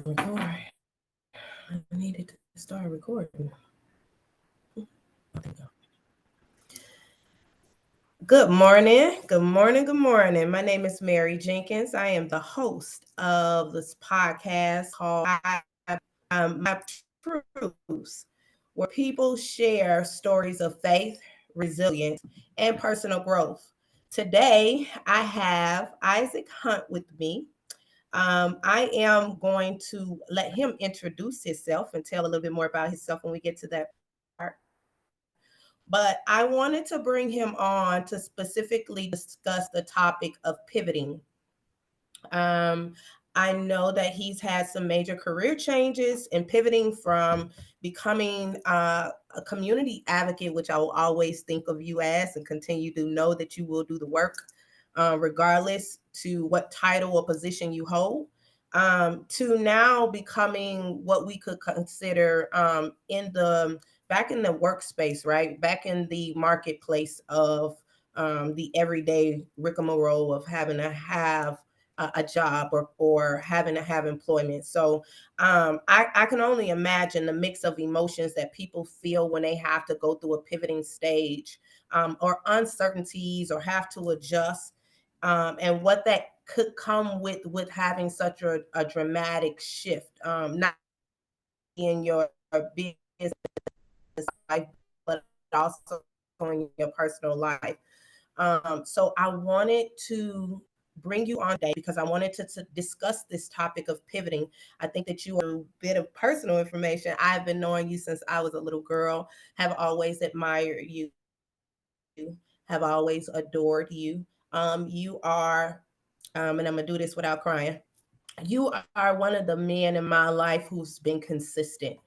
Record. I needed to start recording. Good morning. Good morning. Good morning. My name is Mary Jenkins. I am the host of this podcast called My Truths, where people share stories of faith, resilience, and personal growth. Today, I have Issac Hunt with me. I am going to let him introduce himself and tell a little bit more about himself when we get to that part. But I wanted to bring him on to specifically discuss the topic of pivoting. Um, I know that he's had some major career changes and pivoting from becoming a community advocate, which I will always think of you as and continue to know that you will do the work, regardless to what title or position you hold, to now becoming what we could consider in the back in the workspace, right? Back in the marketplace of the everyday rigmarole of having to have a job or having to have employment. So I can only imagine the mix of emotions that people feel when they have to go through a pivoting stage, or uncertainties or have to adjust, and what that could come with having such a dramatic shift, not in your business life, but also in your personal life. So I wanted to bring you on today because I wanted to discuss this topic of pivoting. I think that you are a bit of personal information. I've been knowing you since I was a little girl, have always admired you, have always adored you. You are, and I'm going to do this without crying. You are one of the men in my life who's been consistent.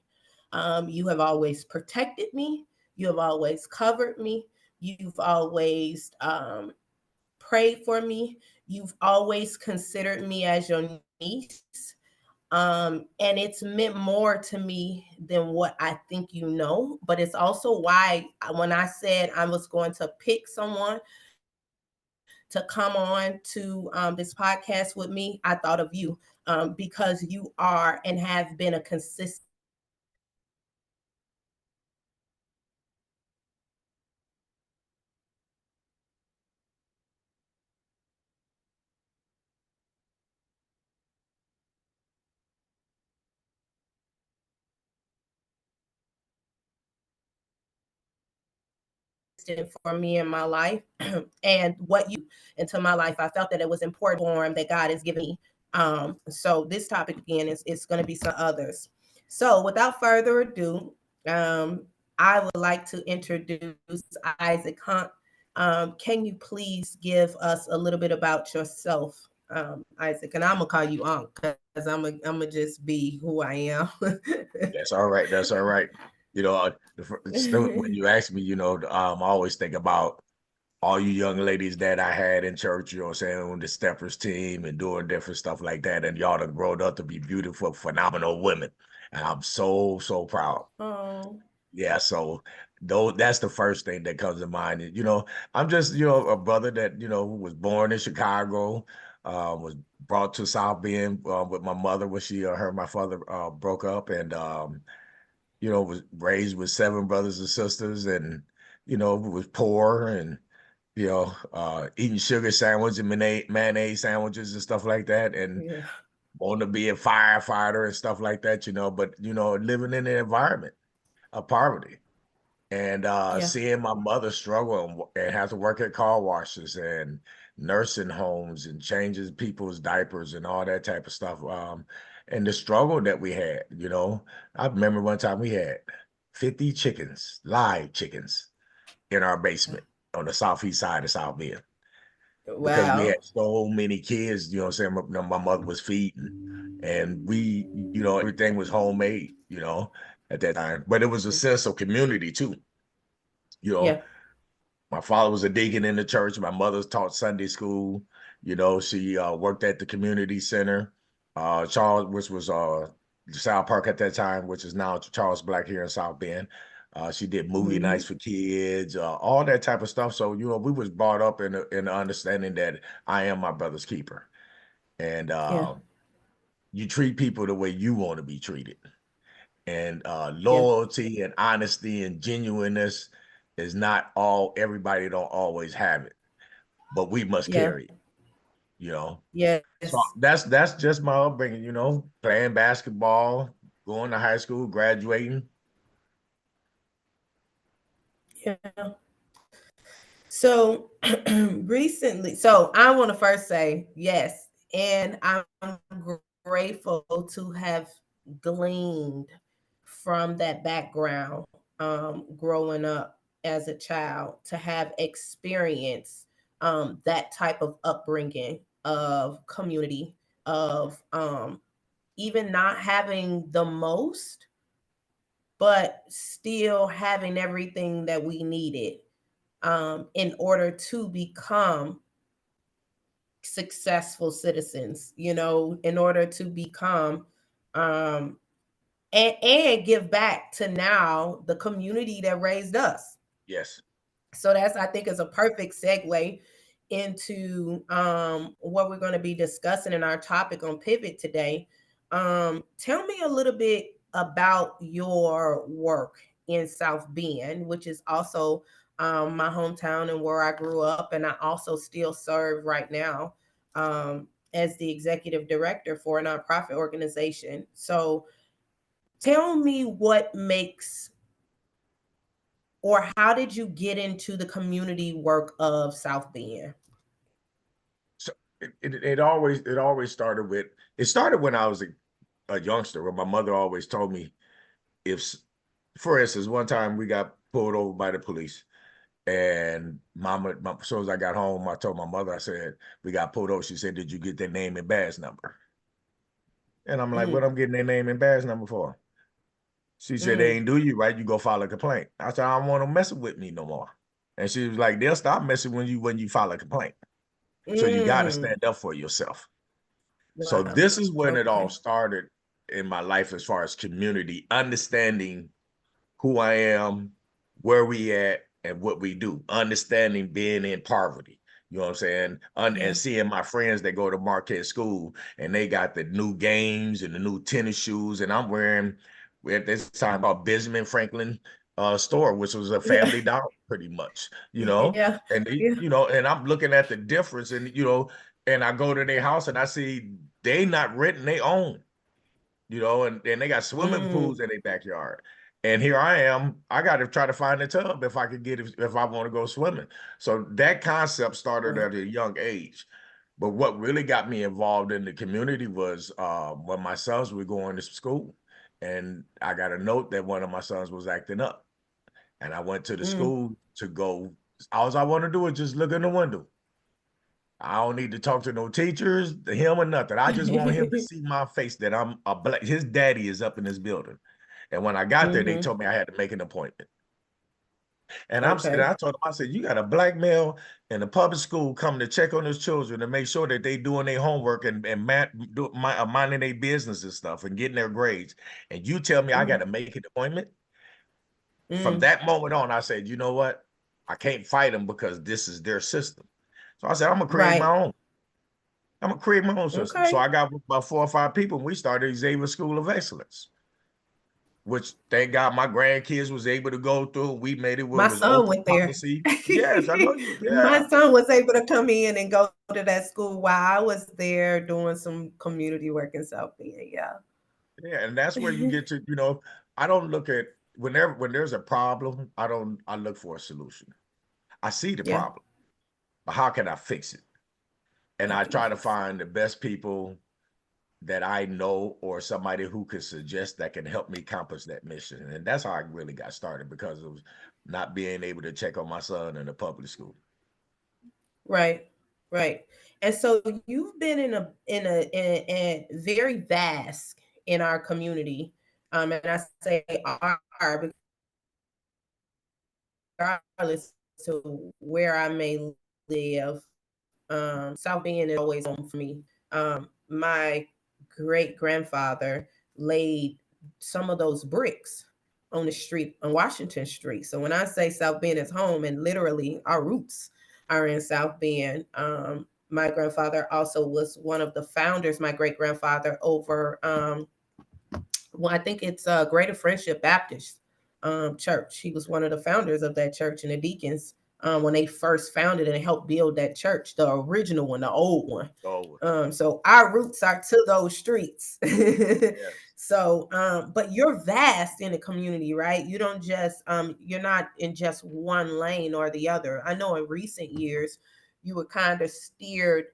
You have always protected me. You have always covered me. You've always prayed for me. You've always considered me as your niece. And it's meant more to me than what I think you know. But it's also why when I said I was going to pick someone to come on to this podcast with me, I thought of you, because you are and have been a consistent for me in my life and what you into my life. I felt that it was important form that God has given me. So this topic again is going to be some others. So without further ado, um, I would like to introduce Isaac Hunt. Can you please give us a little bit about yourself, Isaac? And I'm gonna call you Unc because I'm gonna just be who I am. That's all right. That's all right. When you ask me, I always think about all you young ladies that I had in church, you know what I'm saying, on the Steppers team and doing different stuff like that. And y'all have grown up to be beautiful, phenomenal women. And I'm so, so proud. Oh, Yeah. So though that's the first thing that comes to mind. And, I'm just, a brother that, was born in Chicago, was brought to South Bend with my mother when her and my father broke up. And was raised with seven brothers and sisters, and was poor, and eating sugar sandwiches and mayonnaise sandwiches and stuff like that, and yeah, wanting to be a firefighter and stuff like that, but living in an environment of poverty, and yeah, seeing my mother struggle and have to work at car washes and nursing homes and changes people's diapers and all that type of stuff. And the struggle that we had, I remember one time we had 50 chickens, live chickens, in our basement on the southeast side of South Bend because we wow, had so many kids, you know what I'm saying? My mother was feeding, and everything was homemade, at that time. But it was a sense of community too. You know, yeah, my father was a deacon in the church. My mother taught Sunday school. She worked at the community center, Charles, which was South Park at that time, which is now Charles Black here in South Bend. She did movie mm-hmm. nights for kids, all that type of stuff. So we was brought up in the understanding that I am my brother's keeper, and Yeah, you treat people the way you want to be treated. And Yeah. loyalty and honesty and genuineness is not all, everybody don't always have it, but we must Yeah. carry it, you know. So Yes. that's just my upbringing, you know, playing basketball, going to high school, graduating. Yeah. So recently, so I want to first say yes, and I'm grateful to have gleaned from that background, growing up as a child, to have experienced that type of upbringing of community, of even not having the most, but still having everything that we needed in order to become successful citizens, in order to become um, and give back to now the community that raised us. Yes. So that's, I think, is a perfect segue into what we're going to be discussing in our topic on Pivot today. Tell me a little bit about your work in South Bend, which is also my hometown and where I grew up, and I also still serve right now as the executive director for a nonprofit organization. So tell me what makes, or how did you get into the community work of South Bend? So it always started with, it started when I was a youngster, where my mother always told me, if, for instance, one time we got pulled over by the police, and as soon as I got home, I told my mother, I said, we got pulled over. She said, did you get their name and badge number? And I'm like, what Mm, I'm getting their name and badge number for? She said, they mm, ain't do you right. You go file a complaint. I said, I don't want them messing with me no more. And she was like, they'll stop messing when you file a complaint. So you got to mm. stand up for yourself. So Wow. this is when it all Okay. started in my life, as far as community, understanding who I am, where we at, and what we do. Understanding being in poverty. You know what I'm saying? Yeah. And seeing my friends that go to Marquette School, and they got the new games and the new tennis shoes, and I'm wearing, we at this time called Bismarck Franklin store, which was a Yeah. Family Dollar pretty much, you know. Yeah. And they, Yeah. and I'm looking at the difference, and and I go to their house and I see they not renting, they own, and they got swimming Mm, pools in their backyard. And here I am, I got to try to find a tub if I could get it, if I want to go swimming. So that concept started wow. at a young age. But what really got me involved in the community was when my sons were going to school. And I got a note that one of my sons was acting up. And I went to the Mm, school to go. All I want to do is just look in the window. I don't need to talk to no teachers, to him or nothing. I just want him to see my face, that I'm a black. His daddy is up in this building. And when I got there, they mm-hmm. told me I had to make an appointment. And Okay. I told them, I said, you got a black male in a public school coming to check on his children to make sure that they doing their homework and minding their business and stuff and getting their grades. And you tell me I got Mm, to make an appointment. From mm, that moment on, I said, you know what? I can't fight them because this is their system. So I said, I'm gonna create right. my own. I'm gonna create my own system. So Okay. I got about 4 or 5 people, and we started Xavier School of Excellence, which thank God my grandkids was able to go through. We made it where it My was son open went there. policy. Yes, I know you. My Yeah, son was able to come in and go to that school while I was there doing some community work in South Bend. yeah, and that's where you Yeah. get to. I don't look at, when there's a problem. I look for a solution. I see the Yeah. problem, but how can I fix it? And How I can I try to fix it? find the best people that I know, or somebody who could suggest that can help me accomplish that mission. And that's how I really got started, because of not being able to check on my son in a public school. Right. Right. And so you've been in a very vast in our community. And I say "are" regardless to where I may live. South Bend is always home for me. My great grandfather laid some of those bricks on the street on Washington Street. So when I say South Bend is home, and literally our roots are in South Bend. My grandfather also was one of the founders, my great grandfather, over well, I think it's Greater Friendship Baptist Church. He was one of the founders of that church and the deacons when they first founded and helped build that church, the original one, the old one. Oh, So our roots are to those streets. yes. So, but you're vast in the community, right? You don't just, you're not in just one lane or the other. I know in recent years, you were kind of steered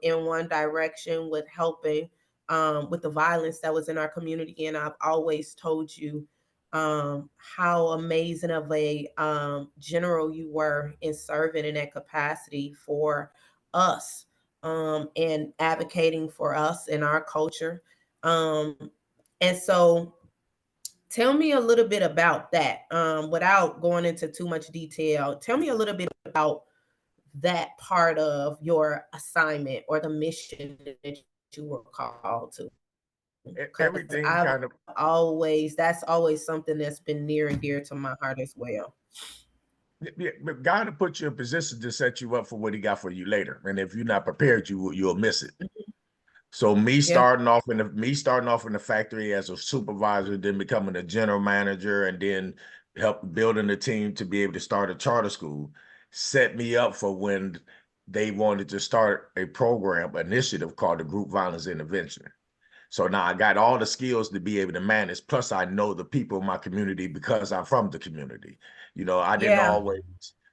in one direction with helping with the violence that was in our community. And I've always told you how amazing of a general you were in serving in that capacity for us and advocating for us in our culture. Um, and so tell me a little bit about that without going into too much detail. Tell me a little bit about that part of your assignment or the mission that you were called to. Because Everything kind of, that's always something that's been near and dear to my heart as well. yeah, but God will put you in position to set you up for what he got for you later. And if you're not prepared, you'll miss it. So Yeah. me starting off in the factory as a supervisor, then becoming a general manager, and then help building a team to be able to start a charter school, set me up for when they wanted to start a program initiative called the Group Violence Intervention. So now I got all the skills to be able to manage. Plus, I know the people in my community because I'm from the community. You know, Yeah.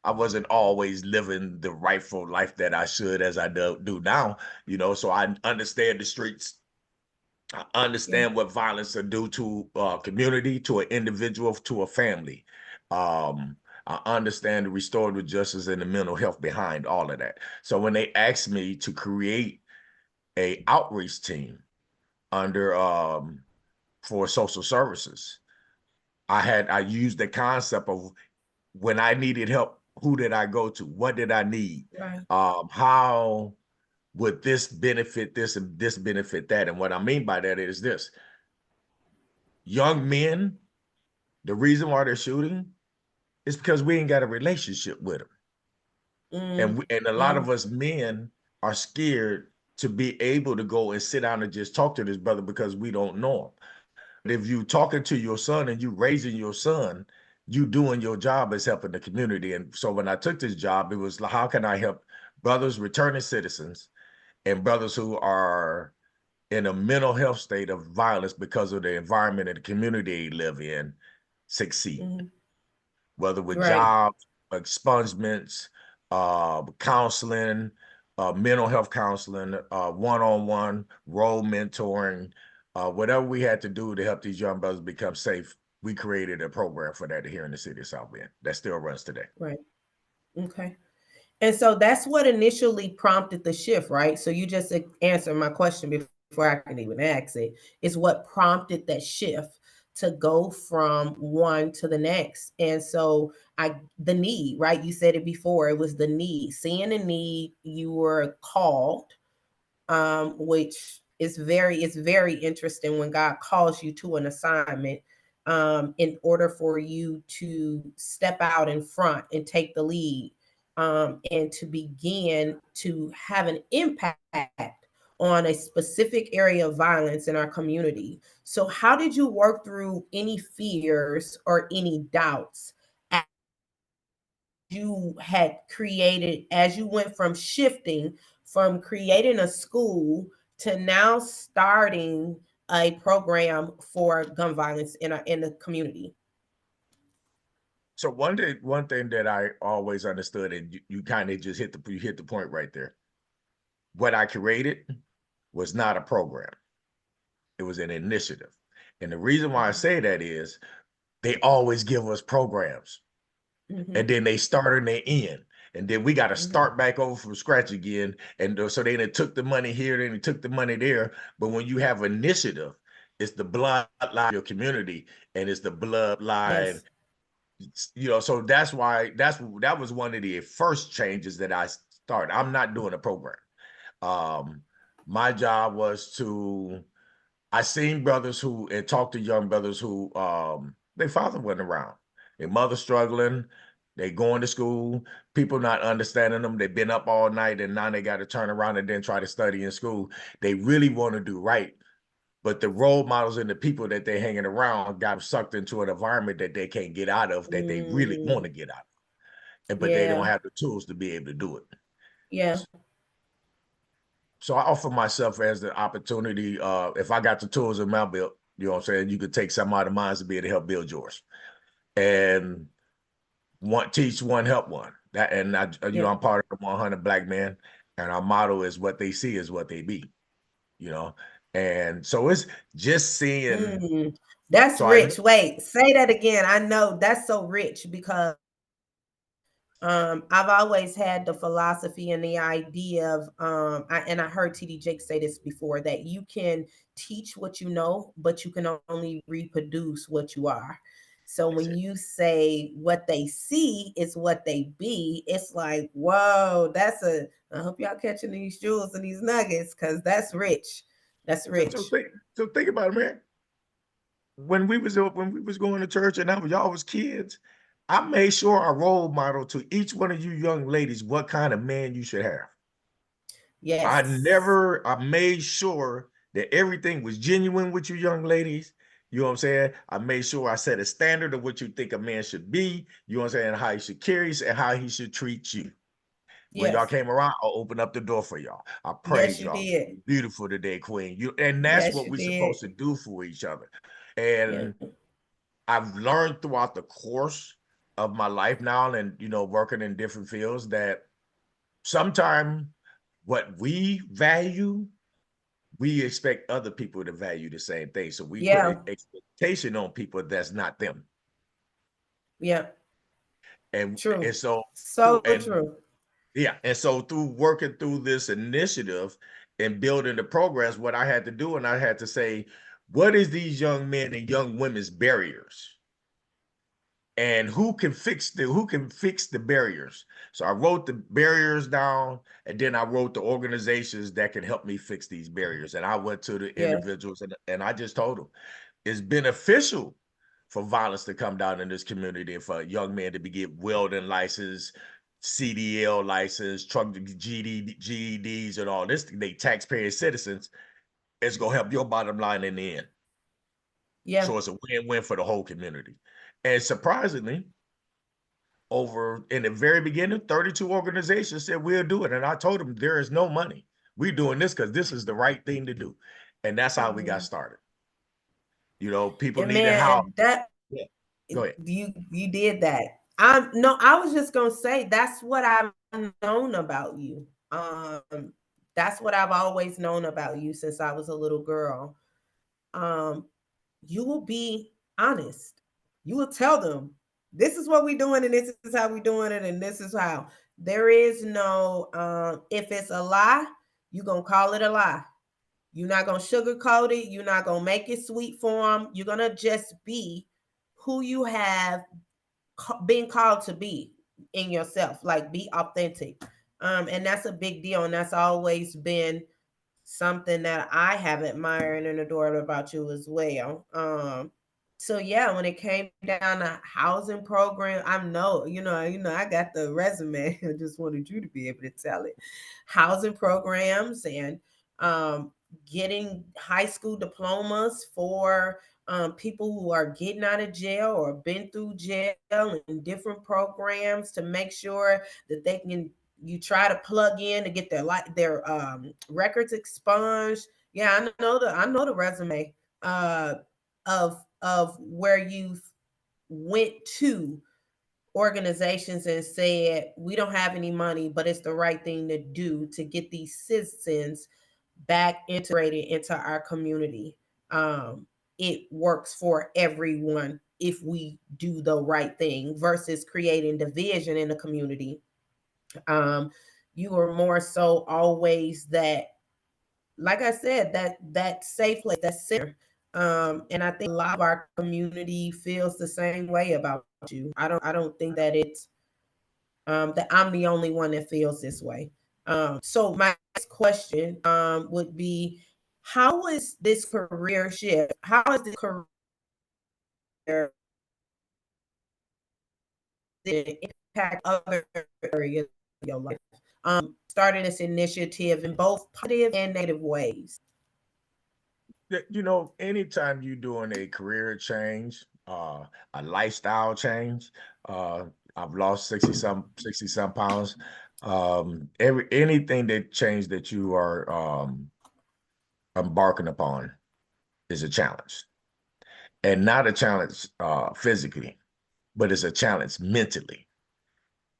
I wasn't always living the rightful life that I should as I do now. You know, so I understand the streets. I Yeah. understand what violence can do to a community, to an individual, to a family. I understand the restorative justice and the mental health behind all of that. So when they asked me to create a outreach team under for social services, I used the concept of when I needed help, who did I go to? What did I need? Right. How would this benefit this and this benefit that? And what I mean by that is this: young men, the reason why they're shooting is because we ain't got a relationship with them. Mm, And a lot mm, of us men are scared to be able to go and sit down and just talk to this brother because we don't know him. But if you talking to your son and you raising your son, you doing your job as helping the community. And so when I took this job, it was like, how can I help brothers, returning citizens, and brothers who are in a mental health state of violence because of the environment and the community they live in succeed, mm. whether with Right. jobs, expungements, counseling, mental health counseling, one-on-one role mentoring, whatever we had to do to help these young brothers become safe. We created a program for that here in the city of South Bend that still runs today. Right. Okay. And so that's what initially prompted the shift, right? So you just answered my question before I can even ask it. Is what prompted that shift to go from one to the next. And so the need, right? You said it before, it was the need, seeing a need, you were called, which is very interesting when God calls you to an assignment in order for you to step out in front and take the lead and to begin to have an impact on a specific area of violence in our community. So, how did you work through any fears or any doubts you had created as you went from shifting from creating a school to now starting a program for gun violence in the community? So one thing that I always understood, and you kind of just hit the point right there. What I created was not a program; it was an initiative. And the reason why I Mm-hmm. say that is they always give us programs, Mm-hmm. and then they start and they end. And then we got to Mm-hmm. start back over from scratch again. And so they took the money here, then they took the money there. But when you have initiative, it's the bloodline of your community, and it's the bloodline, Yes. so that's why that was one of the first changes that I started. I'm not doing a program. Um, my job was to I seen brothers who and talked to young brothers who their father wasn't around, their mother struggling, They going to school, people not understanding them. They've been up all night and now they got to turn around and then try to study in school. They really want to do right. But the role models and the people that they're hanging around got sucked into an environment that they can't get out of, that they really want to get out of. But they don't Yeah. have the tools to be able to do it. Yeah. So I offer myself as the opportunity, if I got the tools in my belt, you know what I'm saying, you could take some out of mine to be able to help build yours. And one teach one, help one. That, and I, Yeah. I'm part of the 100 Black Men, and our motto is what they see is what they be, you know. And so it's just seeing. That's So I rich. Wait, say that again. I know that's so rich because I've always had the philosophy and the idea of and I heard TD Jake say this before, that you can teach what you know, but you can only reproduce what you are. So that's when it. you say what they see is what they be, it's like, whoa, I hope y'all catching these jewels and these nuggets, because that's rich. That's So, so rich. think so think about it, man. When we was going to church and y'all was kids, I made sure I role model to each one of you young ladies what kind of man you should have. Yes. I made sure that everything was genuine with you young ladies. You know what I'm saying? I made sure I set a standard of what you think a man should be. You know what I'm saying? How he should carry and how he should treat you. When y'all Yes. came around, I'll open up the door for y'all. I Yes, praise you y'all. did. You're beautiful today, Queen. And that's Yes, what you we're did. supposed to do for each other. Yeah. And I've learned throughout the course of my life now, and working in different fields, that sometimes what we value, we expect other people to value the same thing. So we put Yeah. an expectation on people that's not them. Yeah. And True. so through So and true. yeah, and so through working through this initiative and building the programs, what I had to do, and I had to say, what is these young men and young women's barriers? And who can fix the barriers? So I wrote the barriers down, and then I wrote the organizations that can help me fix these barriers. And I went to the Yeah. individuals, and I just told them it's beneficial for violence to come down in this community, and for young men to be get welding license, CDL license, truck GEDs, and all this. They taxpayer citizens. It's gonna help your bottom line in the end. Yeah. So it's a win-win for the whole community. And surprisingly, over in the very beginning, 32 organizations said we'll do it. And I told them there is no money. We're doing this because this is the right thing to do. And that's how we got Mhm. started. People And needed man, help. and that Yeah. Go ahead. you did that. I was just gonna say that's what I've known about you. That's what I've always known about you since I was a little girl. Um, you will be honest. You will tell them this is what we're doing and this is how we're doing it and this is how. There is no if it's a lie, you're gonna call it a lie. You're not gonna sugarcoat it, you're not gonna make it sweet for them. You're gonna just be who you have been called to be in yourself. Like, be authentic. And that's a big deal, and that's always been something that I have admired and adored about you as well. So yeah, when it came down to housing program, I know, I got the resume. I just wanted you to be able to tell it. Housing programs and getting high school diplomas for people who are getting out of jail or been through jail, and different programs to make sure that they can, you try to plug in to get their records expunged. Yeah, I know the resume uh of where you went to organizations and said we don't have any money, but it's the right thing to do to get these citizens back integrated into our community. It works for everyone if we do the right thing versus creating division in the community. um you were more so always that, like I said, that safe place, that center. And I think a lot of our community feels the same way about you. I don't think that it's that I'm the only one that feels this way. So my next question would be, how is this career shift, how is this career impact other areas of your life. Started this initiative in both positive and negative ways. You know, anytime you're doing a career change, a lifestyle change, uh, I've lost 60 some pounds. Anything that change that you are embarking upon is a challenge. And not a challenge physically, but it's a challenge mentally.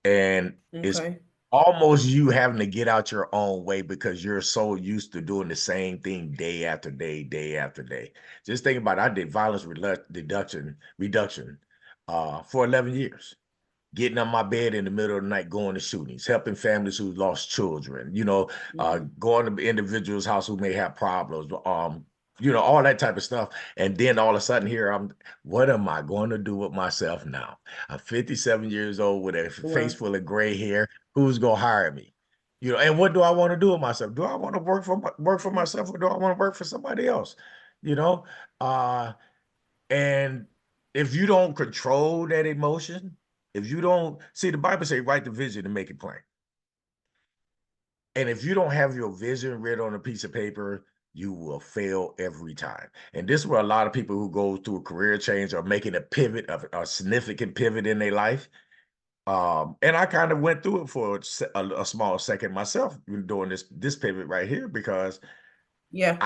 And it's Okay. almost you having to get out your own way because you're so used to doing the same thing day after day, day after day. Just think about it. I did violence reduction for 11 years, getting on my bed in the middle of the night, going to shootings, helping families who lost children, going to individuals' house who may have problems, all that type of stuff. And then all of a sudden here, what am I going to do with myself now? I'm 57 years old with a face Right. full of gray hair. Who's going to hire me? And what do I want to do with myself? Do I want to work for myself, or do I want to work for somebody else? You know, uh, and if you don't control that emotion, if you don't see, the Bible say, write the vision and make it plain. And if you don't have your vision written on a piece of paper, you will fail every time. And this is where a lot of people who go through a career change are making a pivot, of a significant pivot in their life. And I kind of went through it for a small second myself doing this pivot right here, because Yeah.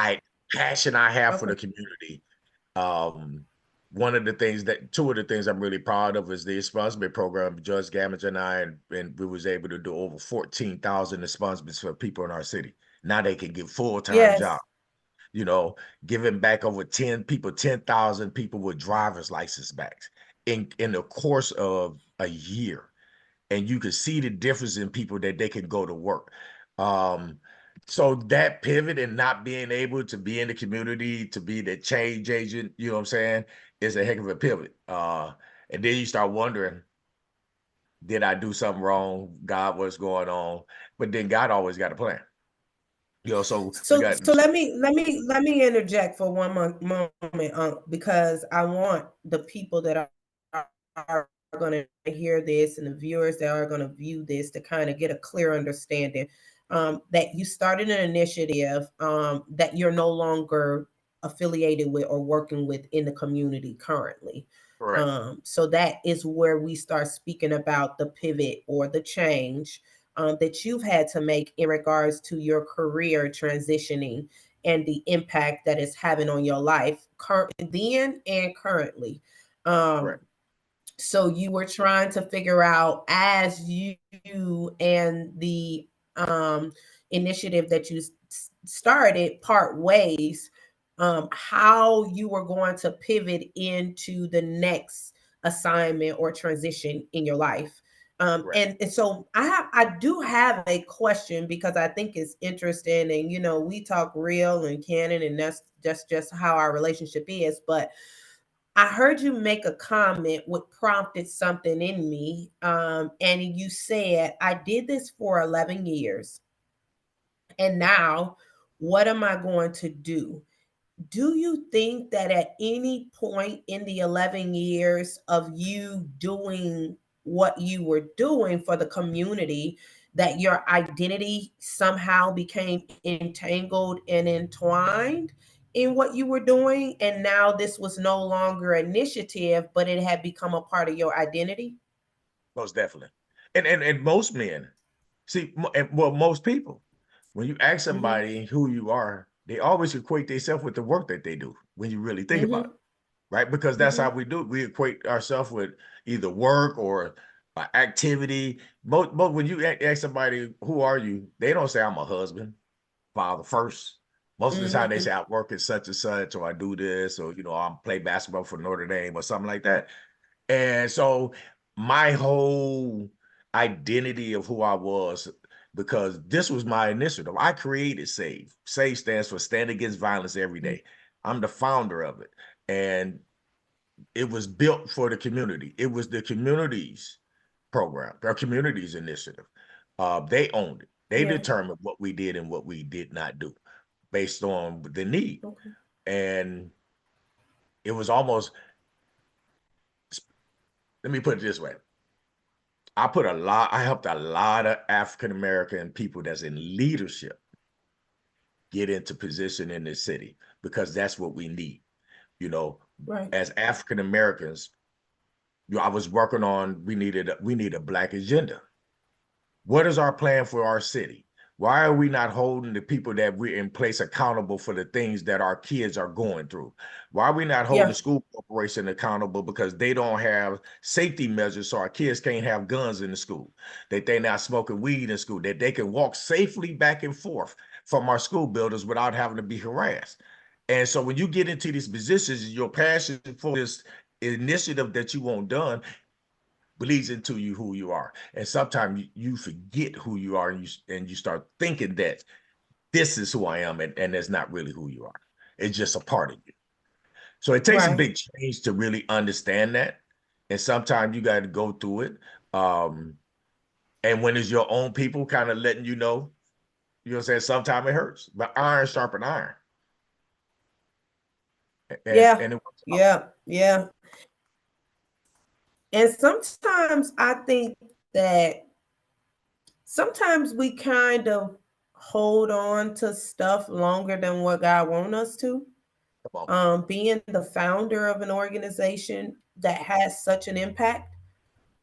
passion I have for Okay. the community. Um, two of the things I'm really proud of is the expungement program. Judge Gamage and I, and we was able to do over 14,000 expungements for people in our city. Now they can get full-time Yes. jobs, you know, giving back over 10,000 people with driver's license backs in the course of a year. And you can see the difference in people that they can go to work. Um, so that pivot and not being able to be in the community, to be the change agent, you know what I'm saying, is a heck of a pivot. And then you start wondering, did I do something wrong? God, what's going on? But then God always got a plan. So we So got let me interject for one moment, because I want the people that are going to hear this and the viewers that are going to view this to kind of get a clear understanding, that you started an initiative, that you're no longer affiliated with or working with in the community currently. correct, So that is where we start speaking about the pivot or the change, that you've had to make in regards to your career transitioning and the impact that it's having on your life then and currently. Um, correct, so you were trying to figure out, as you and the initiative that you started part ways, how you were going to pivot into the next assignment or transition in your life. correct. And so I do have a question, because I think it's interesting, and we talk real and canon, and that's just how our relationship is. But I heard you make a comment what prompted something in me. And you said, I did this for 11 years. And now, what am I going to do? Do you think that at any point in the 11 years of you doing what you were doing for the community, that your identity somehow became entangled and entwined in what you were doing, and now this was no longer initiative, but it had become a part of your identity? Most definitely. And most men, well, most people, when you ask Mm-hmm. somebody who you are, they always equate themselves with the work that they do when you really think about Mm-hmm. it, right? Because that's how Mm-hmm. we do it. We equate ourselves with either work or activity. When you ask somebody, who are you? They don't say, I'm a husband, father first. Most of the time they Mm-hmm. say, I work at such and such, or I do this, or, I'm play basketball for Notre Dame or something like that. And so my whole identity of who I was, because this was my initiative. I created SAVE. SAVE stands for Stand Against Violence Every Day. I'm the founder of it. And it was built for the community. It was the community's program, our community's initiative. They owned it. They Yeah. determined what we did and what we did not do based on the need. Okay. And it was almost, let me put it this way. I helped a lot of African American people that's in leadership get into position in this city because that's what we need. You know, Right. as African Americans, I was working on we need a Black agenda. What is our plan for our city? Why are we not holding the people that we're in place accountable for the things that our kids are going through? Why are we not holding the Yeah. school corporation accountable because they don't have safety measures so our kids can't have guns in the school, that they're not smoking weed in school, that they can walk safely back and forth from our school buildings without having to be harassed. And so when you get into these positions, your passion for this initiative that you want done bleeds into you who you are. And sometimes you forget who you are and you start thinking that this is who I am, and that's not really who you are. It's just a part of you. So it takes a Right. big change to really understand that. And sometimes you got to go through it. Um, and when it's your own people kind of letting you know what I'm saying? Sometimes it hurts, but iron sharpen iron. Yeah. And it works out. Yeah. Yeah. And sometimes I think that sometimes we kind of hold on to stuff longer than what God wants us to. Come on. Being the founder of an organization that has such an impact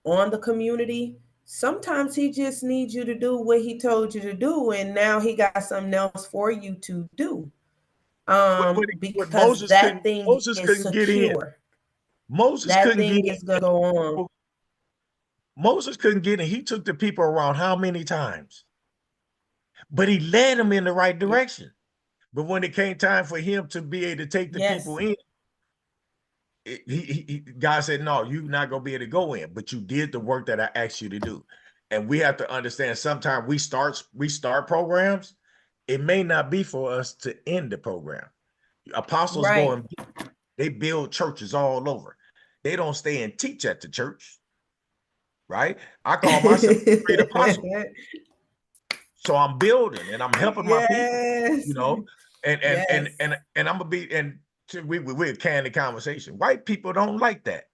on the community, sometimes he just needs you to do what he told you to do, and now he got something else for you to do. But Because that thing Moses is couldn't get in. secure. Moses That couldn't get thing in. is gonna go on. Moses couldn't get in. He took the people around how many times? But he led them in the right direction. But when it came time for him to be able to take the people Yes. in, God said, "No, you're not gonna be able to go in, but you did the work that I asked you to do." And we have to understand. Sometimes we start programs. It may not be for us to end the program. Apostles go Right. and they build churches all over. They don't stay and teach at the church, right? I call myself a great apostle. So I'm building and I'm helping my people, Yes. you know, Yes. and I'm gonna be and we're candid conversation. White people don't like that.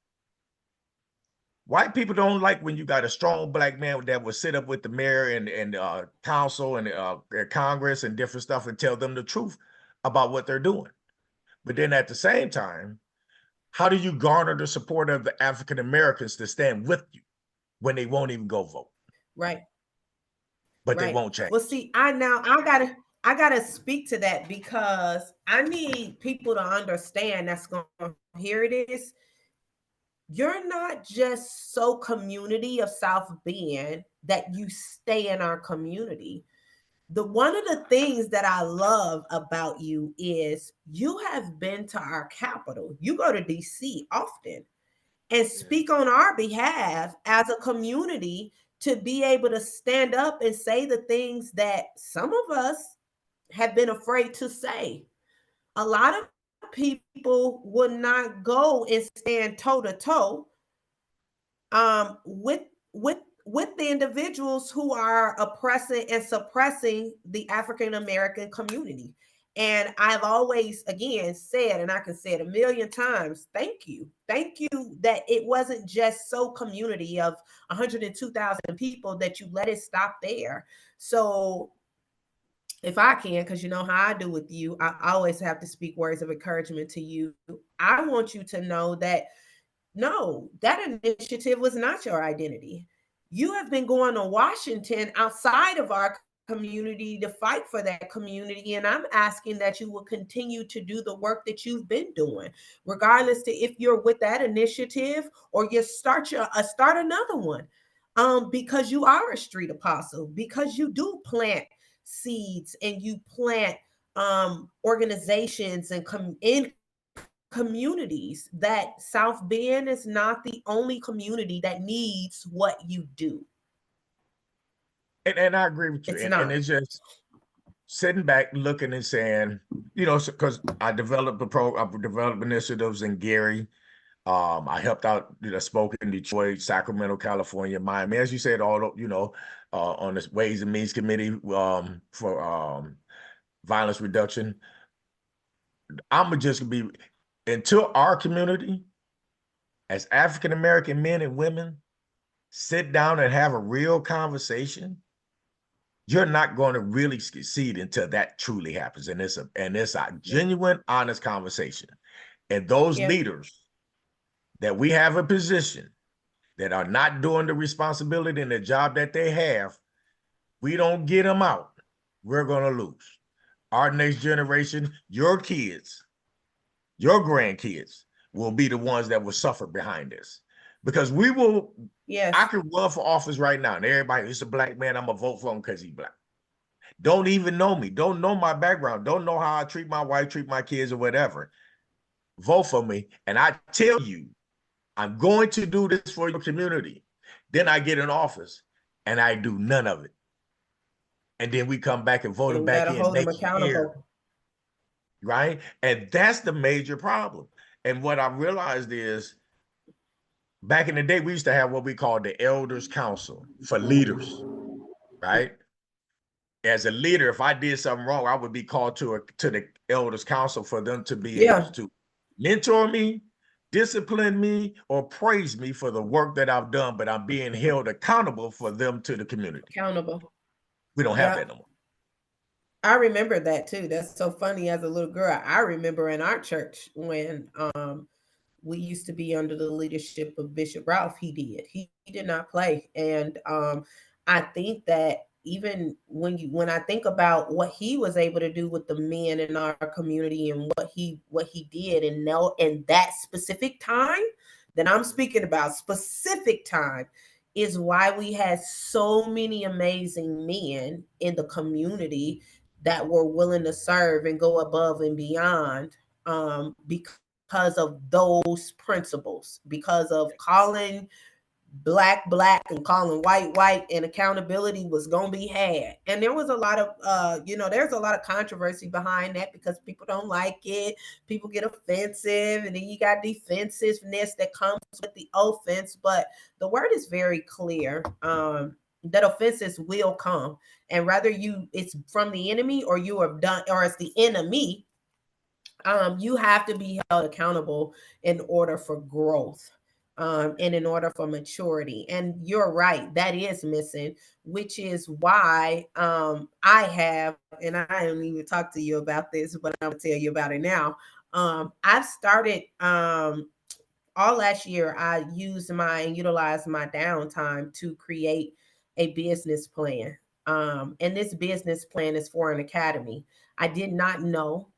White people don't like when you got a strong Black man that will sit up with the mayor and council and Congress and different stuff and tell them the truth about what they're doing. But then at the same time, how do you garner the support of the African Americans to stand with you when they won't even go vote, Right. but they Right. won't change? Well, see, I gotta speak to that because I need people to understand that's going to hear it is. You're not just so community of South Bend that you stay in our community. The one of the things that I love about you is you have been to our capital. You go to DC often and Yeah. speak on our behalf as a community to be able to stand up and say the things that some of us have been afraid to say. A lot of people would not go and stand toe to toe with with with the individuals who are oppressing and suppressing the African American community. And I've always, again, said, and I can say it a million times, thank you. Thank you that it wasn't just so community of 102,000 people that you let it stop there. So if I can, because you know how I do with you, I always have to speak words of encouragement to you. I want you to know that no, that initiative was not your identity. You have been going to Washington outside of our community to fight for that community. And I'm asking that you will continue to do the work that you've been doing, regardless to if you're with that initiative or you start another one. Because you are a street apostle, because you do plant seeds and you plant organizations and in communities, that South Bend is not the only community that needs what you do. And I agree with you. It's And not. it's just sitting back, looking and saying, because I've developed initiatives in Gary. I helped out, spoke in Detroit, Sacramento, California, Miami, as you said, on this Ways and Means Committee for violence reduction. I'm gonna just be until our community as African American men and women sit down and have a real conversation, you're not going to really succeed until that truly happens. And it's a Yeah. genuine, honest conversation. And those Yeah. leaders that we have a position that are not doing the responsibility and the job that they have, we don't get them out, we're going to lose. Our next generation, your kids, your grandkids will be the ones that will suffer behind this. Because we will, I Yes. could run for office right now and everybody, it's a black man, I'm going to vote for him because he's black. Don't even know me, don't know my background, don't know how I treat my wife, treat my kids, or whatever. Vote for me. And I tell you, I'm going to do this for your community. Then I get in office and I do none of it. And then we come back and vote them And back gotta in hold them next year, accountable. right? And that's the major problem. And what I realized is back in the day, we used to have what we called the Elders Council for leaders, right? As a leader, if I did something wrong, I would be called to the Elders Council for them to be able Yeah. to mentor me, discipline me, or praise me for the work that I've done, but I'm being held accountable for them to the community. Accountable. We don't have Yeah. that no more. I remember that too. That's so funny. As a little girl, I remember in our church when we used to be under the leadership of Bishop Ralph. He did not play. And I think that even when I think about what he was able to do with the men in our community and what he did and know in that specific time that I'm speaking about, specific time, is why we had so many amazing men in the community that were willing to serve and go above and beyond, because of those principles, because of calling black black and calling white white, and accountability was gonna be had. And there was a lot of there's a lot of controversy behind that because people don't like it, people get offensive, and then you got defensiveness that comes with the offense. But the word is very clear, that offenses will come, and whether it's from the enemy or you have done, or it's the enemy, you have to be held accountable in order for growth, and in order for maturity. And you're right, that is missing, which is why I have, and I didn't even talk to you about this, but I'm going to tell you about it now. I've started, all last year, I utilized my downtime to create a business plan. And this business plan is for an academy. I did not know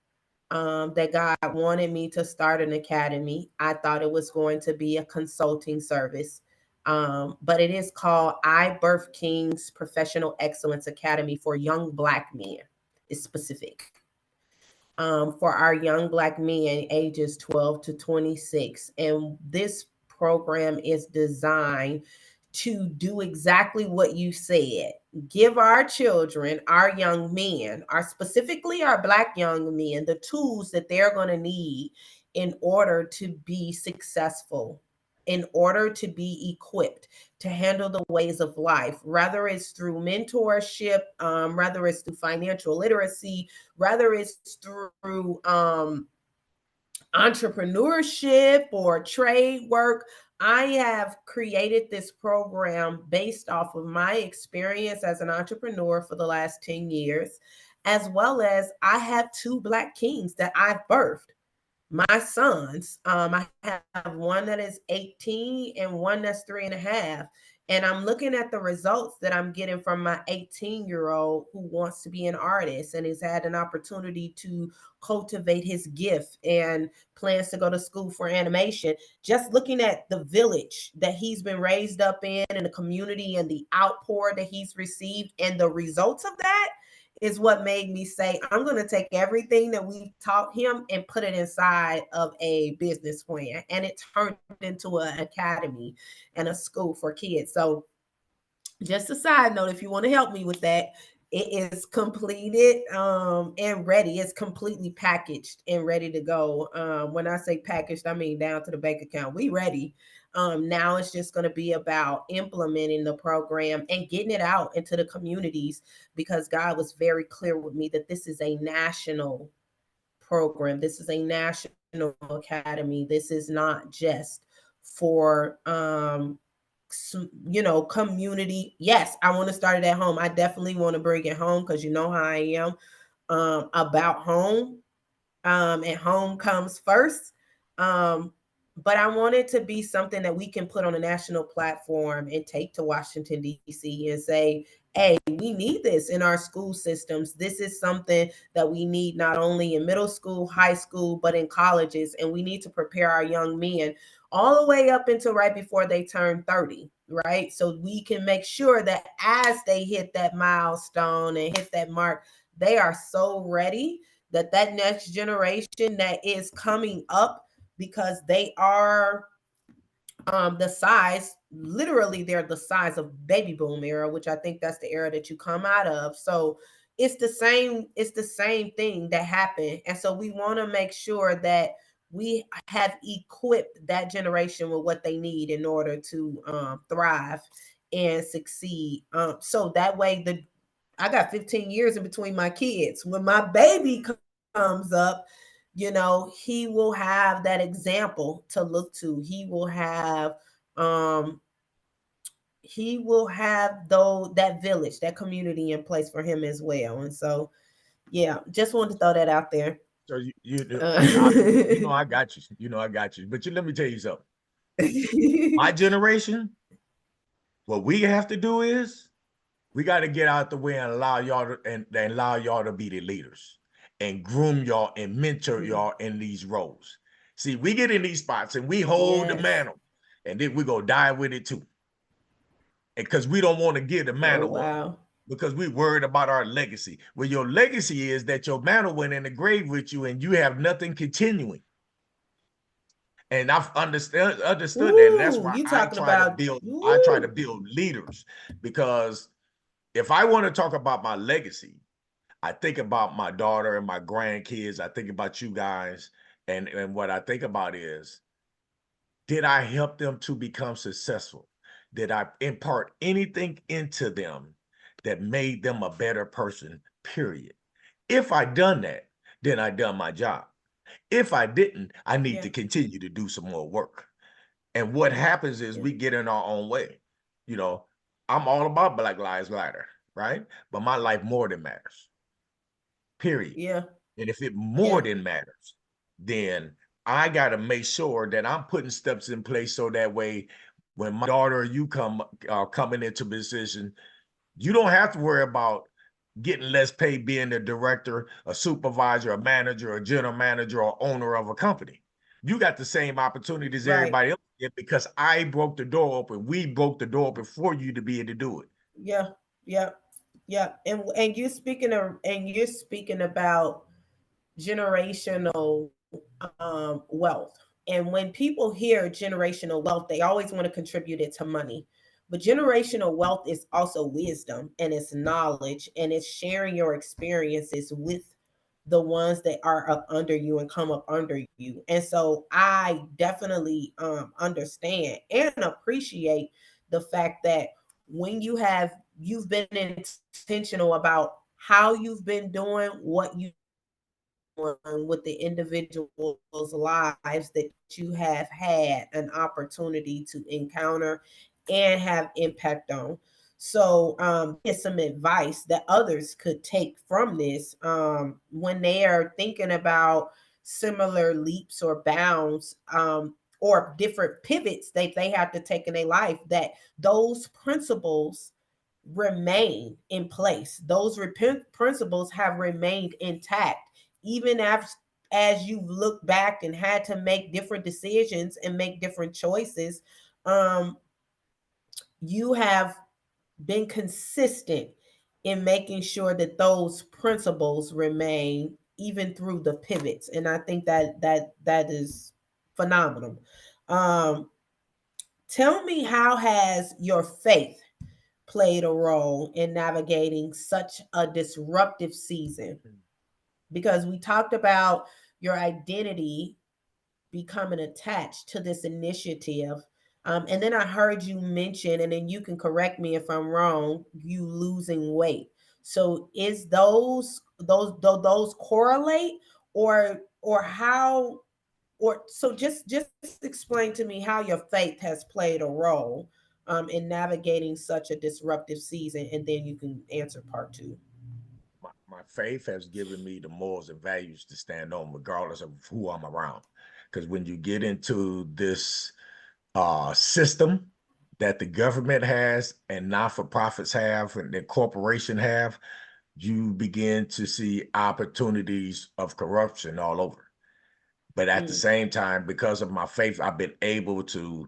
that God wanted me to start an academy. I thought it was going to be a consulting service. But it is called I Birth Kings Professional Excellence Academy for Young Black Men. It's specific, for our young Black men ages 12 to 26. And this program is designed to do exactly what you said: give our children, our young men, specifically our Black young men, the tools that they're going to need in order to be successful, in order to be equipped to handle the ways of life, whether it's through mentorship, whether it's through financial literacy, whether it's through entrepreneurship or trade work. I have created this program based off of my experience as an entrepreneur for the last 10 years, as well as I have two Black kings that I've birthed, my sons. I have one that is 18 and one that's 3.5. And I'm looking at the results that I'm getting from my 18-year-old who wants to be an artist and has had an opportunity to cultivate his gift and plans to go to school for animation. Just looking at the village that he's been raised up in and the community and the outpour that he's received and the results of that is what made me say, I'm going to take everything that we taught him and put it inside of a business plan. And it turned into an academy and a school for kids. So, just a side note, if you want to help me with that, it is completed, and ready. It's completely packaged and ready to go. When I say packaged, I mean down to the bank account. We ready. Now it's just going to be about implementing the program and getting it out into the communities, because God was very clear with me that this is a national program. This is a national academy. This is not just for community. Yes, I want to start it at home. I definitely want to bring it home because you know how I am about home, and home comes first. Um, but I want it to be something that we can put on a national platform and take to Washington, D.C. and say, hey, we need this in our school systems. This is something that we need not only in middle school, high school, but in colleges. And we need to prepare our young men all the way up until right before they turn 30, right? So we can make sure that as they hit that milestone and hit that mark, they are so ready that that next generation that is coming up, because they are the size, literally they're the size of baby boom era, which I think that's the era that you come out of. So it's the same thing that happened. And so we want to make sure that we have equipped that generation with what they need in order to thrive and succeed. So that way the I got 15 years in between my kids. When my baby comes up, he will have that example to look to. Um he will have though that village, that community in place for him as well. And so yeah, just wanted to throw that out there. So you Uh, I got you. I got you. But let me tell you something. My generation, what we have to do is we got to get out the way and allow y'all to be the leaders and groom y'all and mentor y'all in these roles. See, we get in these spots and we hold the yes. mantle, and then we go die with it too. And because we don't want to give the Oh mantle up wow. because we worried about our legacy. Well, your legacy is that your mantle went in the grave with you and you have nothing continuing. And I've understood that. And that's Ooh, why you talking about I try to woo. build leaders, because if I want to talk about my legacy, I think about my daughter and my grandkids. I think about you guys. And what I think about is, did I help them to become successful? Did I impart anything into them that made them a better person, period? If I done that, then I done my job. If I didn't, I need Yeah, to continue to do some more work. And what happens is yeah, we get in our own way. You know, I'm all about Black Lives Matter, right? But my life more than matters, period. yeah, And if it yeah, more than matters, then I got to make sure that I'm putting steps in place so that way when my daughter or you coming into position, you don't have to worry about getting less pay being the director, a supervisor, a manager, a general manager, or owner of a company. You got the same opportunities right. everybody else did because I broke the door open. We broke the door open for you to be able to do it. Yeah, yeah, yeah. And you're speaking about generational wealth. And when people hear generational wealth, they always want to contribute it to money. But generational wealth is also wisdom, and it's knowledge, and it's sharing your experiences with the ones that are up under you and come up under you. And so I definitely understand and appreciate the fact that when you've been intentional about how you've been doing what you've been doing with the individuals' lives that you have had an opportunity to encounter and have impact on. So that is some advice that others could take from this when they are thinking about similar leaps or bounds, or different pivots that they have to take in their life, that those principles remain in place. Those principles have remained intact, even as you've looked back and had to make different decisions and make different choices. Um, you have been consistent in making sure that those principles remain even through the pivots, and I think that is phenomenal. Um, tell me, how has your faith played a role in navigating such a disruptive season? Because we talked about your identity becoming attached to this initiative. And then I heard you mention, and then you can correct me if I'm wrong, you losing weight. So is those correlate, or how, or so just explain to me how your faith has played a role in navigating such a disruptive season, and then you can answer part two. My faith has given me the morals and values to stand on, regardless of who I'm around. Because when you get into this system that the government has and not-for-profits have and the corporation have, you begin to see opportunities of corruption all over. But at the Mm, same time, because of my faith, I've been able to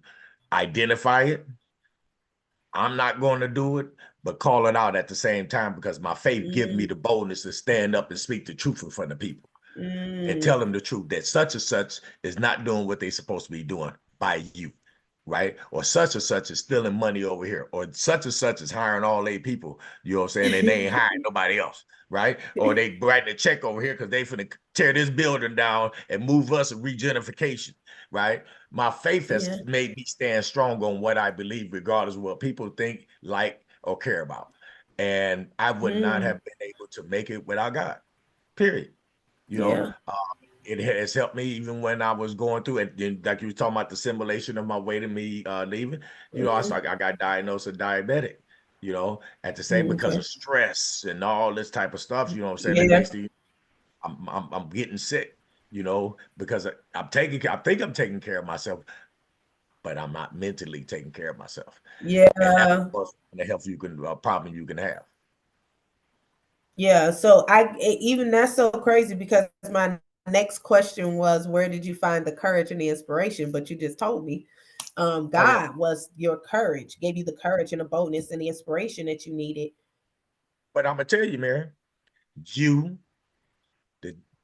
identify it. I'm not going to do it, but call it out at the same time because my faith gives me mm, the boldness to stand up and speak the truth in front of people and mm. tell them the truth that such and such is not doing what they're supposed to be doing by you, right? Or such and such is stealing money over here, or such and such is hiring all their people, you know what I'm saying? And they ain't hiring nobody else, right? Or they writing a check over here because they finna tear this building down and move us a regentrification, right? My faith Yeah. has made me stand strong on what I believe, regardless of what people think, like, or care about. And I would not Mm, have been able to make it without God, period. You know, yeah. it has helped me even when I was going through it. And like you were talking about the simulation of my way to me leaving, you know, Mm, I got diagnosed as diabetic, you know, at the same because okay. of stress and all this type of stuff, you know what I'm saying? The Yeah. next thing I'm getting sick, you know, because I think I'm taking care of myself, but I'm not mentally taking care of myself. And that's Yeah. the most the health you can problem you can have. Yeah. So even that's so crazy because my next question was, where did you find the courage and the inspiration? But you just told me, Oh yeah. God was your courage, gave you the courage and the boldness and the inspiration that you needed. But I'm gonna tell you, Mary, you,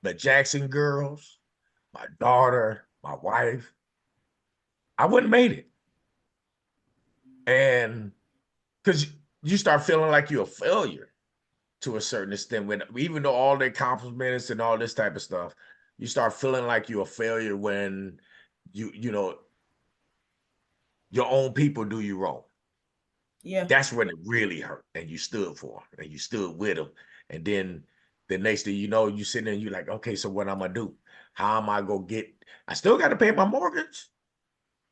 the Jackson girls, my daughter, my wife, I wouldn't have made it. And because you start feeling like you're a failure to a certain extent, when even though all the accomplishments and all this type of stuff, you start feeling like you're a failure when you know your own people do you wrong. Yeah. That's when it really hurt, and you stood for 'em, and you stood with them. And then the next thing you know, you sitting there and you're like, okay, so what I'm gonna do? How am I gonna get? I still got to pay my mortgage.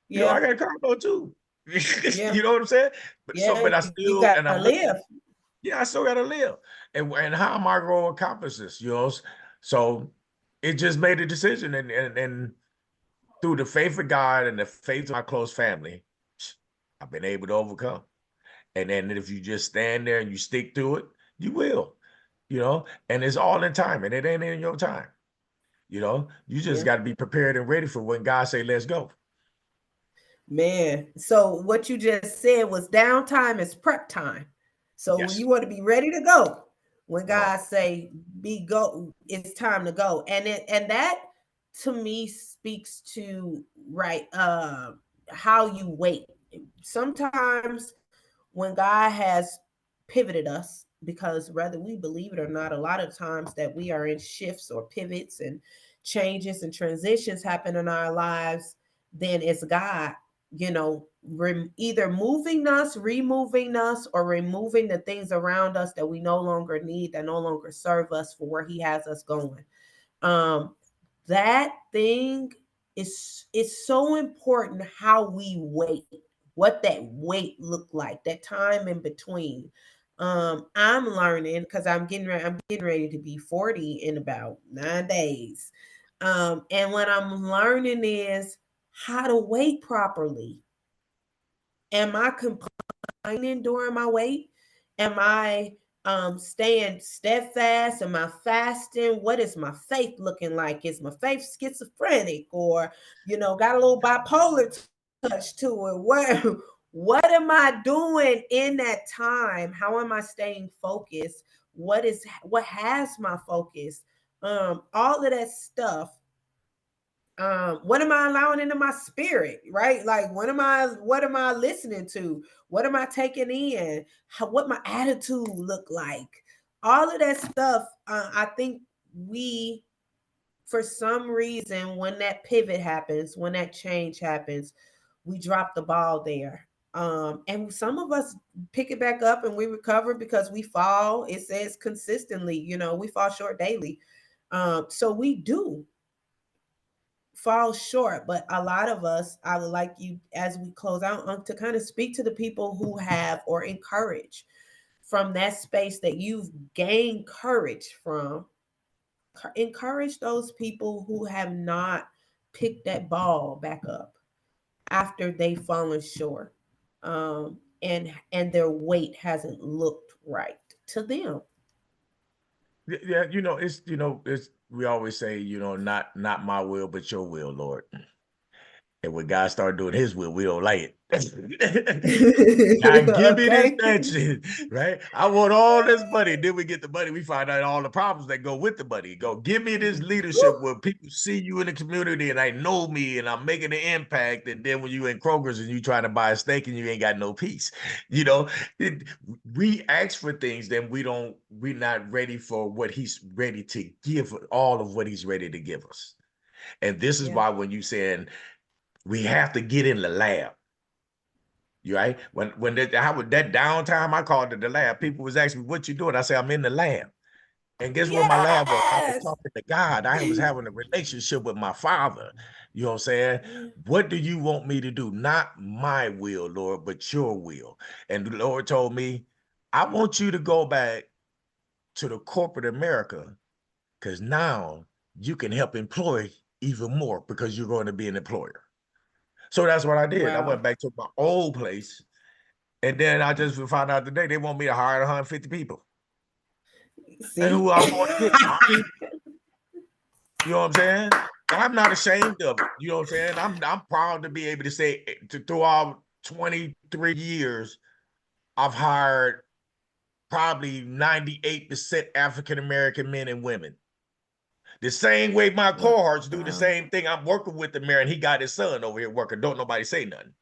You know, I Yeah. got a car note too. Yeah. You know what I'm saying? Yeah. But I You still, and gotta I'm looking, live. yeah, I still gotta live. And how am I gonna accomplish this? You know, so it just made a decision, and through the faith of God and the faith of my close family, I've been able to overcome. And then if you just stand there and you stick to it, you will, you know, and it's all in time and it ain't in your time. You know, you just Yeah. got to be prepared and ready for when God say, let's go. Man, so what you just said was downtime is prep time. So when Yes. you want to be ready to go, when Come on. God say be go, it's time to go. And that to me speaks to right how you wait. Sometimes when God has pivoted us, because whether we believe it or not, a lot of times that we are in shifts or pivots and changes and transitions happen in our lives, then it's God, either moving us, removing us, or removing the things around us that we no longer need, that no longer serve us for where He has us going. Um, that thing is so important how we wait, what that wait look like, that time in between. I'm learning because I'm getting ready to be 40 in about 9 days. And what I'm learning is how to wait properly. Am I complaining during my wait? Am I staying steadfast? Am I fasting? What is my faith looking like? Is my faith schizophrenic, or got a little bipolar touch to it? What am I doing in that time? How am I staying focused? What has my focus? All of that stuff. What am I allowing into my spirit, right? Like what am I listening to? What am I taking in? What my attitude look like? All of that stuff. I think we, for some reason, when that pivot happens, when that change happens, we drop the ball there. And some of us pick it back up and we recover because we fall. It says consistently, we fall short daily. So we do. fall short. But a lot of us, I would like you, as we close out, to kind of speak to the people who have, or encourage from that space that you've gained courage from. Encourage those people who have not picked that ball back up after they've fallen short, and their weight hasn't looked right to them. Yeah, it's we always say, not my will, but your will, Lord. And when God started doing his will, we don't like it. God, give me this Okay. mansion, right? I want all this money. Then we get the money. We find out all the problems that go with the money. Go, give me this leadership where people see you in the community and they know me and I'm making an impact. And then when you in Kroger's and you trying to buy a steak and you ain't got no peace, you know, it, we ask for things, then we're not ready for what he's ready to give, all of what he's ready to give us. And this is Yeah. why when you saying we have to get in the lab. You right? When that downtime, I called it the lab. People was asking me, what you doing? I said, I'm in the lab. And guess what my lab was? I was Yes. talking to God. I was having a relationship with my father. You know what I'm saying? Yeah. What do you want me to do? Not my will, Lord, but your will. And the Lord told me, I want you to go back to the corporate America because now you can help employ even more because you're going to be an employer. So that's what I did. I Wow. went back to my old place. And then I just found out today they want me to hire 150 people. And See? who I'm going to get? My people. You know what I'm saying? And I'm not ashamed of it. You know what I'm saying? I'm proud to be able to say throughout 23 years, I've hired probably 98% African American men and women. The same way my cohorts do the Wow. same thing. I'm working with the mayor and he got his son over here working. Don't nobody say nothing.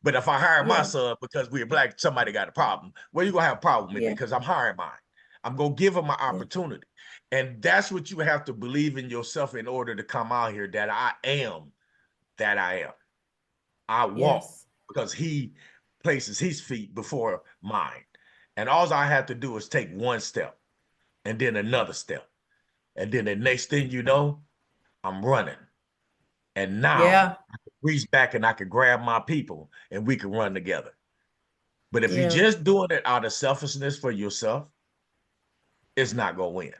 But if I hire my Yeah. son because we're black, somebody got a problem. Well, you're gonna have a problem with me Yeah. because I'm hiring mine. I'm gonna give him an Yeah. opportunity. And that's what you have to believe in yourself in order to come out here that I am that I am. I walk Yes. because he places his feet before mine. And all I have to do is take one step and then another step. And then the next thing you know, I'm running. And now Yeah. I can reach back and I can grab my people and we can run together. But if you're Yeah. just doing it out of selfishness for yourself, it's not gonna win.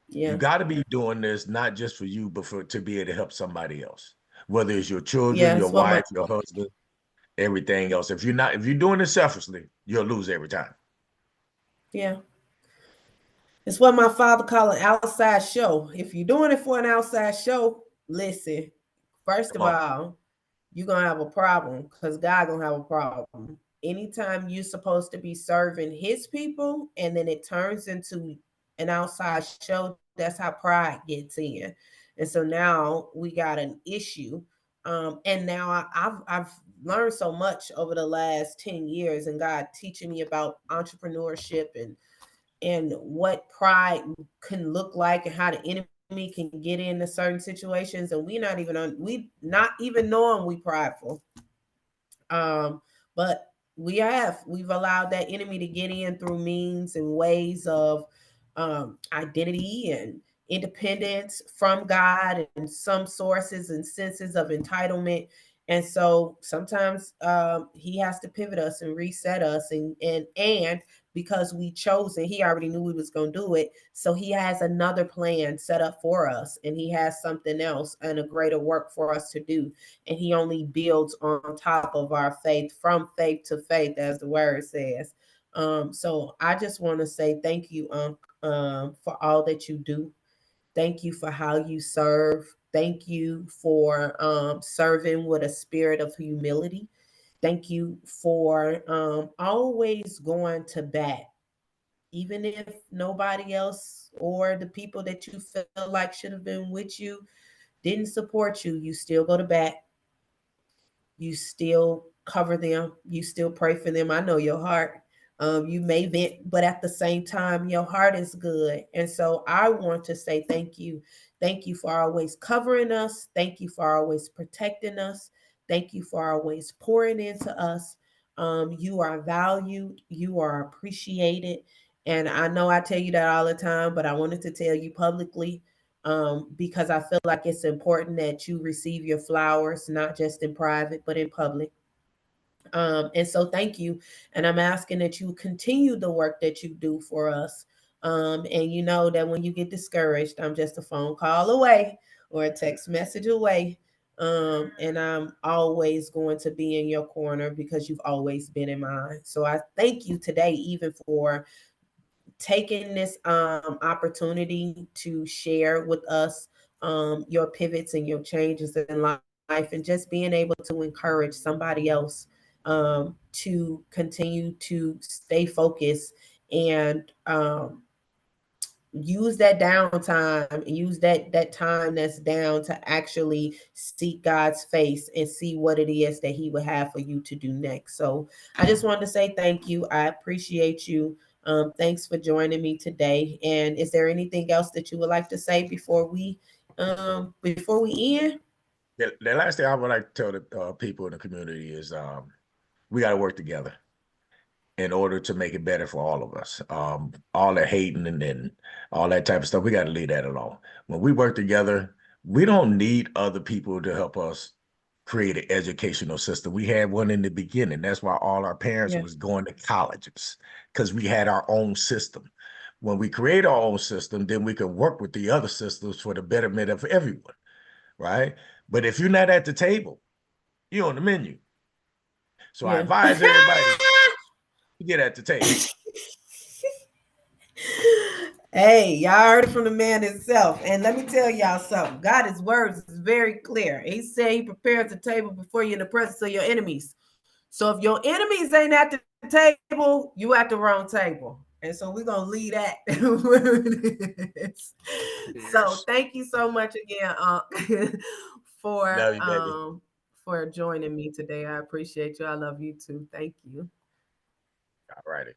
You Yeah. got to be doing this not just for you, but for to be able to help somebody else. Whether it's your children, Yeah. your It's what my wife, your husband, everything else. If you're doing it selfishly, you'll lose every time. yeah. It's what my father called an outside show. If you're doing it for an outside show, listen. First Come of on. all, you're gonna have a problem because God gonna have a problem. Anytime you're supposed to be serving his people and then it turns into an outside show, that's how pride gets in. And so now we got an issue. And now I've learned so much over the last 10 years, and God teaching me about entrepreneurship and what pride can look like and how the enemy can get into certain situations, and we not even knowing we prideful. But we've allowed that enemy to get in through means and ways of identity and independence from God and some sources and senses of entitlement. And so sometimes he has to pivot us and reset us, and because we chose and he already knew we was going to do it, so he has another plan set up for us, and he has something else and a greater work for us to do, and he only builds on top of our faith, from faith to faith, as the word says. So I just want to say thank you, for all that you do. Thank you for how you serve. Thank you for serving with a spirit of humility. Thank you for always going to bat, even if nobody else or the people that you feel like should have been with you didn't support you. You still go to bat, you still cover them, you still pray for them. I know your heart. You may vent, but at the same time, your heart is good. And so I want to say thank you. Thank you for always covering us. Thank you for always protecting us. Thank you for always pouring into us. You are valued, you are appreciated. And I know I tell you that all the time, but I wanted to tell you publicly, because I feel like it's important that you receive your flowers, not just in private, but in public. And so thank you. And I'm asking that you continue the work that you do for us. And you know that when you get discouraged, I'm just a phone call away or a text message away. And I'm always going to be in your corner because you've always been in mine. So I thank you today, even for taking this opportunity to share with us your pivots and your changes in life, and just being able to encourage somebody else to continue to stay focused and use that downtime, use that time that's down to actually seek God's face and see what it is that he would have for you to do next. So I just wanted to say thank you. I appreciate you. Thanks for joining me today. And is there anything else that you would like to say before we end? The last thing I would like to tell the people in the community is we got to work together in order to make it better for all of us. All the hating and then all that type of stuff, we got to leave that alone. When we work together, we don't need other people to help us create an educational system. We had one in the beginning. That's why all our parents Yeah. was going to colleges, because we had our own system. When we create our own system, then we can work with the other systems for the betterment of everyone, right? But if you're not at the table, you're on the menu. So I Yeah. advise everybody to get at the table. Hey, y'all heard it from the man himself. And let me tell y'all something. God, his words is very clear. He said he prepares a table before you in the presence of your enemies. So if your enemies ain't at the table, you at the wrong table. And so we're gonna leave that. So Yes. thank you so much again, for Love you, baby. for joining me today. I appreciate you. I love you too. Thank you. All righty.